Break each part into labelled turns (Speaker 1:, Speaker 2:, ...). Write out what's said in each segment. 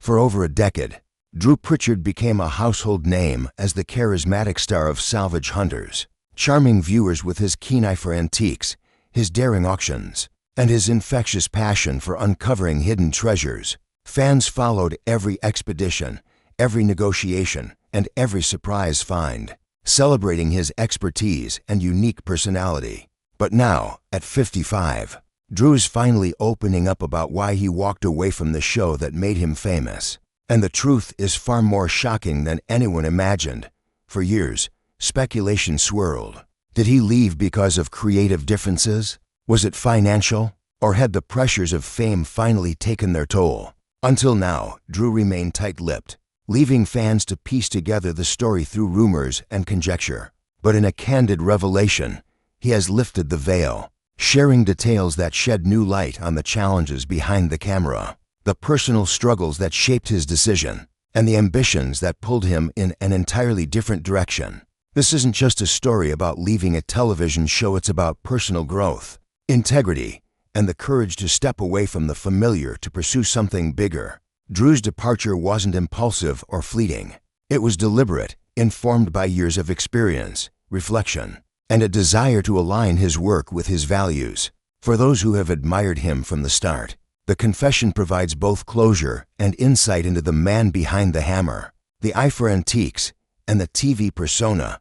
Speaker 1: For over a decade, Drew Pritchard became a household name as the charismatic star of Salvage Hunters, charming viewers with his keen eye for antiques, his daring auctions, and his infectious passion for uncovering hidden treasures. Fans followed every expedition, every negotiation, and every surprise find, celebrating his expertise and unique personality. But now, at 55, Drew is finally opening up about why he walked away from the show that made him famous. And the truth is far more shocking than anyone imagined. For years, speculation swirled. Did he leave because of creative differences? Was it financial? Or had the pressures of fame finally taken their toll? Until now, Drew remained tight-lipped, leaving fans to piece together the story through rumors and conjecture. But in a candid revelation, he has lifted the veil, sharing details that shed new light on the challenges behind the camera, the personal struggles that shaped his decision, and the ambitions that pulled him in an entirely different direction. This isn't just a story about leaving a television show, it's about personal growth, integrity, and the courage to step away from the familiar to pursue something bigger. Drew's departure wasn't impulsive or fleeting. It was deliberate, informed by years of experience, reflection, and a desire to align his work with his values. For those who have admired him from the start, the confession provides both closure and insight into the man behind the hammer, the eye for antiques, and the TV persona.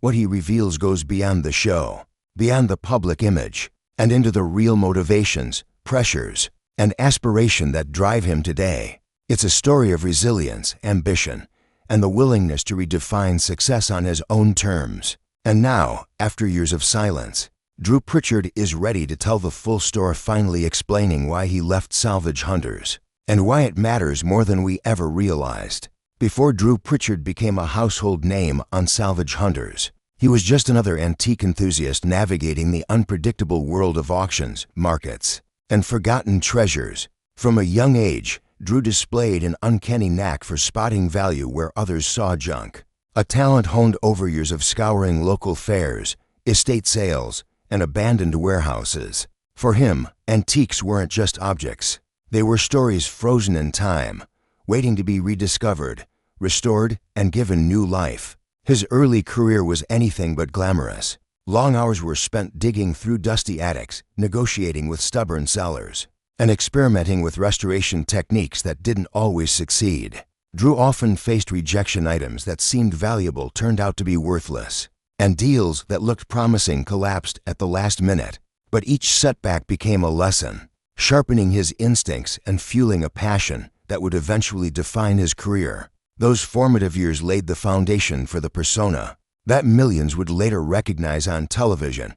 Speaker 1: What he reveals goes beyond the show, beyond the public image, and into the real motivations, pressures, and aspiration that drive him today. It's a story of resilience, ambition, and the willingness to redefine success on his own terms. And now, after years of silence, Drew Pritchard is ready to tell the full story, finally explaining why he left Salvage Hunters, and why it matters more than we ever realized. Before Drew Pritchard became a household name on Salvage Hunters, he was just another antique enthusiast navigating the unpredictable world of auctions, markets, and forgotten treasures. From a young age, Drew displayed an uncanny knack for spotting value where others saw junk, a talent honed over years of scouring local fairs, estate sales, and abandoned warehouses. For him, antiques weren't just objects. They were stories frozen in time, waiting to be rediscovered, restored, and given new life. His early career was anything but glamorous. Long hours were spent digging through dusty attics, negotiating with stubborn sellers, and experimenting with restoration techniques that didn't always succeed. Drew often faced rejection. Items that seemed valuable turned out to be worthless, and deals that looked promising collapsed at the last minute. But each setback became a lesson, sharpening his instincts and fueling a passion that would eventually define his career. Those formative years laid the foundation for the persona that millions would later recognize on television,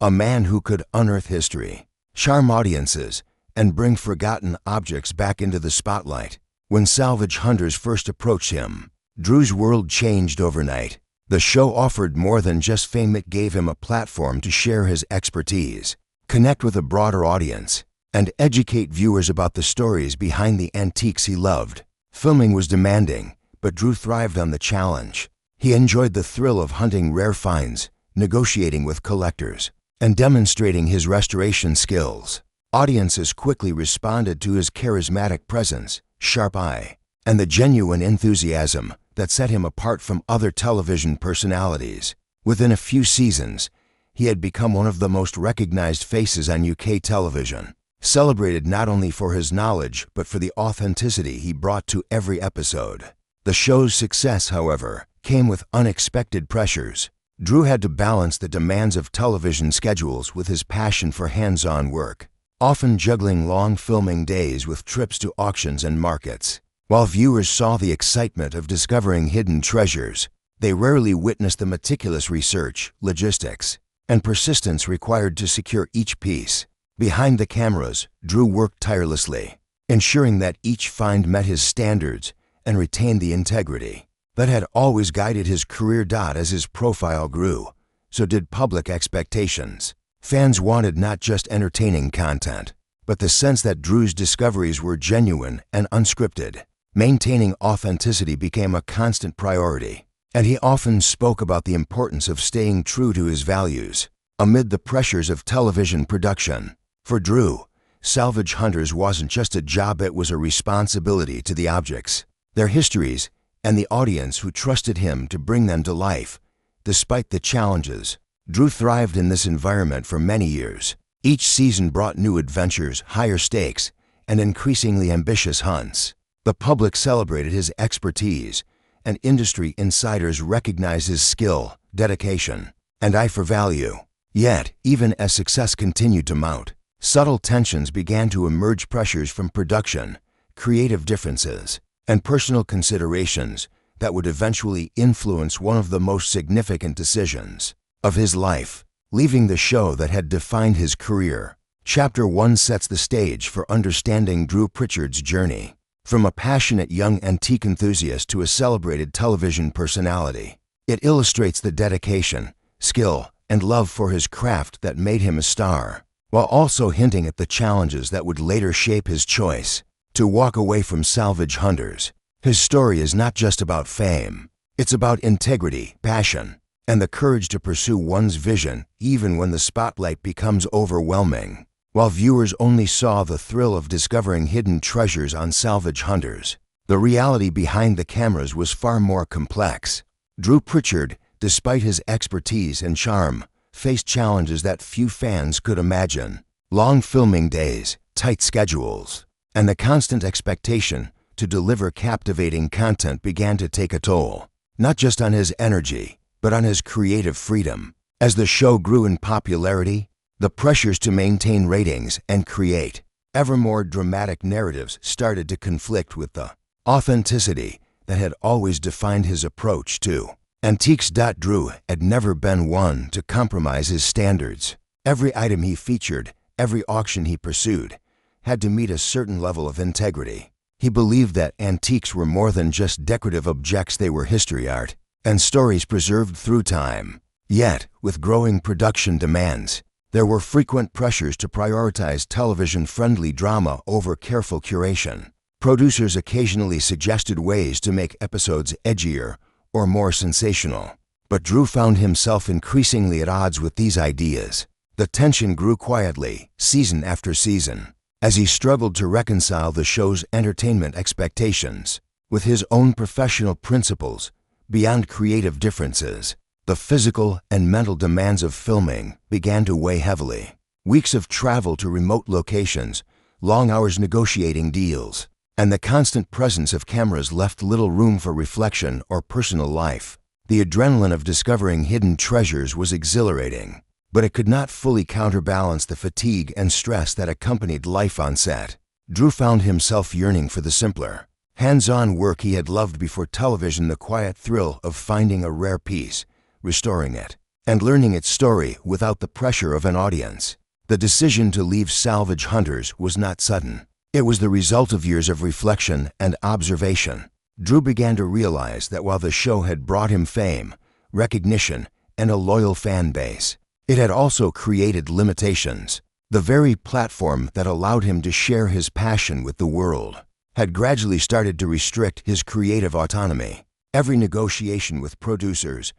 Speaker 1: a man who could unearth history, charm audiences, and bring forgotten objects back into the spotlight. When Salvage Hunters first approached him, Drew's world changed overnight. The show offered more than just fame. It gave him a platform to share his expertise, connect with a broader audience, and educate viewers about the stories behind the antiques he loved. Filming was demanding, but Drew thrived on the challenge. He enjoyed the thrill of hunting rare finds, negotiating with collectors, and demonstrating his restoration skills. Audiences quickly responded to his charismatic presence, sharp eye, and the genuine enthusiasm that set him apart from other television personalities. Within a few seasons, he had become one of the most recognized faces on UK television, celebrated not only for his knowledge but for the authenticity he brought to every episode. The show's success, however, came with unexpected pressures. Drew had to balance the demands of television schedules with his passion for hands-on work, often juggling long filming days with trips to auctions and markets. While viewers saw the excitement of discovering hidden treasures, they rarely witnessed the meticulous research, logistics, and persistence required to secure each piece. Behind the cameras, Drew worked tirelessly, ensuring that each find met his standards and retained the integrity that had always guided his career. As his profile grew, so did public expectations. Fans wanted not just entertaining content, but the sense that Drew's discoveries were genuine and unscripted. Maintaining authenticity became a constant priority, and he often spoke about the importance of staying true to his values amid the pressures of television production. For Drew, Salvage Hunters wasn't just a job, it was a responsibility to the objects, their histories, and the audience who trusted him to bring them to life. Despite the challenges, Drew thrived in this environment for many years. Each season brought new adventures, higher stakes, and increasingly ambitious hunts. The public celebrated his expertise, and industry insiders recognized his skill, dedication, and eye for value. Yet, even as success continued to mount, subtle tensions began to emerge, pressures from production, creative differences, and personal considerations that would eventually influence one of the most significant decisions of his life, leaving the show that had defined his career. Chapter 1 sets the stage for understanding Drew Pritchard's journey, from a passionate young antique enthusiast to a celebrated television personality. It illustrates the dedication, skill, and love for his craft that made him a star, while also hinting at the challenges that would later shape his choice to walk away from Salvage Hunters. His story is not just about fame. It's about integrity, passion, and the courage to pursue one's vision even when the spotlight becomes overwhelming. While viewers only saw the thrill of discovering hidden treasures on Salvage Hunters, the reality behind the cameras was far more complex. Drew Pritchard, despite his expertise and charm, faced challenges that few fans could imagine. Long filming days, tight schedules, and the constant expectation to deliver captivating content began to take a toll, not just on his energy, but on his creative freedom. As the show grew in popularity, the pressures to maintain ratings and create ever more dramatic narratives started to conflict with the authenticity that had always defined his approach to antiques. Drew had never been one to compromise his standards. Every item he featured, every auction he pursued, had to meet a certain level of integrity. He believed that antiques were more than just decorative objects, they were history, art, and stories preserved through time. Yet, with growing production demands, there were frequent pressures to prioritize television-friendly drama over careful curation. Producers occasionally suggested ways to make episodes edgier or more sensational, but Drew found himself increasingly at odds with these ideas. The tension grew quietly, season after season, as he struggled to reconcile the show's entertainment expectations with his own professional principles. Beyond creative differences, the physical and mental demands of filming began to weigh heavily. Weeks of travel to remote locations, long hours negotiating deals, and the constant presence of cameras left little room for reflection or personal life. The adrenaline of discovering hidden treasures was exhilarating, but it could not fully counterbalance the fatigue and stress that accompanied life on set. Drew found himself yearning for the simpler, hands-on work he had loved before television, the quiet thrill of finding a rare piece, restoring it, and learning its story without the pressure of an audience. The decision to leave Salvage Hunters was not sudden. It was the result of years of reflection and observation. Drew began to realize that while the show had brought him fame, recognition, and a loyal fan base, it had also created limitations. The very platform that allowed him to share his passion with the world had gradually started to restrict his creative autonomy. Every negotiation with producers,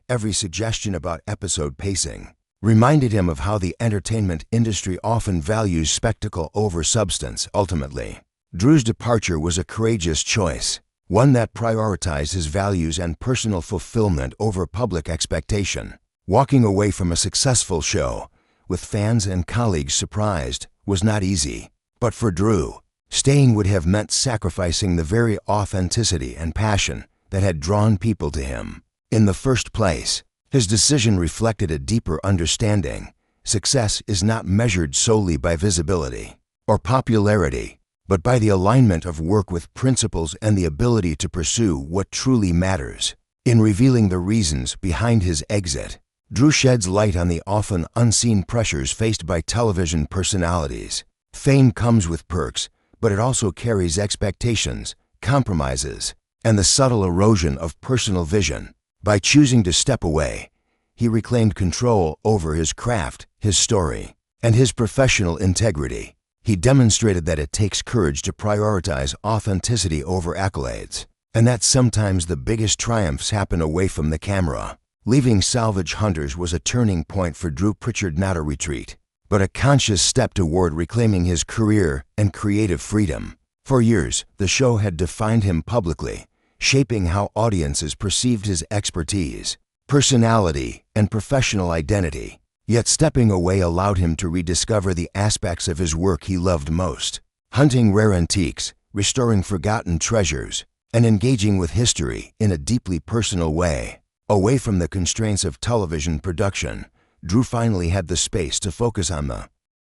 Speaker 1: every suggestion about episode pacing, reminded him of how the entertainment industry often values spectacle over substance. Ultimately, Drew's departure was a courageous choice, one that prioritized his values and personal fulfillment over public expectation. Walking away from a successful show, with fans and colleagues surprised, was not easy. But for Drew, staying would have meant sacrificing the very authenticity and passion that had drawn people to him. In the first place, his decision reflected a deeper understanding. Success is not measured solely by visibility or popularity, but by the alignment of work with principles and the ability to pursue what truly matters. In revealing the reasons behind his exit, Drew sheds light on the often unseen pressures faced by television personalities. Fame comes with perks, but it also carries expectations, compromises, and the subtle erosion of personal vision. By choosing to step away, he reclaimed control over his craft, his story, and his professional integrity. He demonstrated that it takes courage to prioritize authenticity over accolades, and that sometimes the biggest triumphs happen away from the camera. Leaving Salvage Hunters was a turning point for Drew Pritchard, not a retreat. but a conscious step toward reclaiming his career and creative freedom. For years, the show had defined him publicly, shaping how audiences perceived his expertise, personality, and professional identity. Yet stepping away allowed him to rediscover the aspects of his work he loved most: hunting rare antiques, restoring forgotten treasures, and engaging with history in a deeply personal way. Away from the constraints of television production, Drew finally had the space to focus on the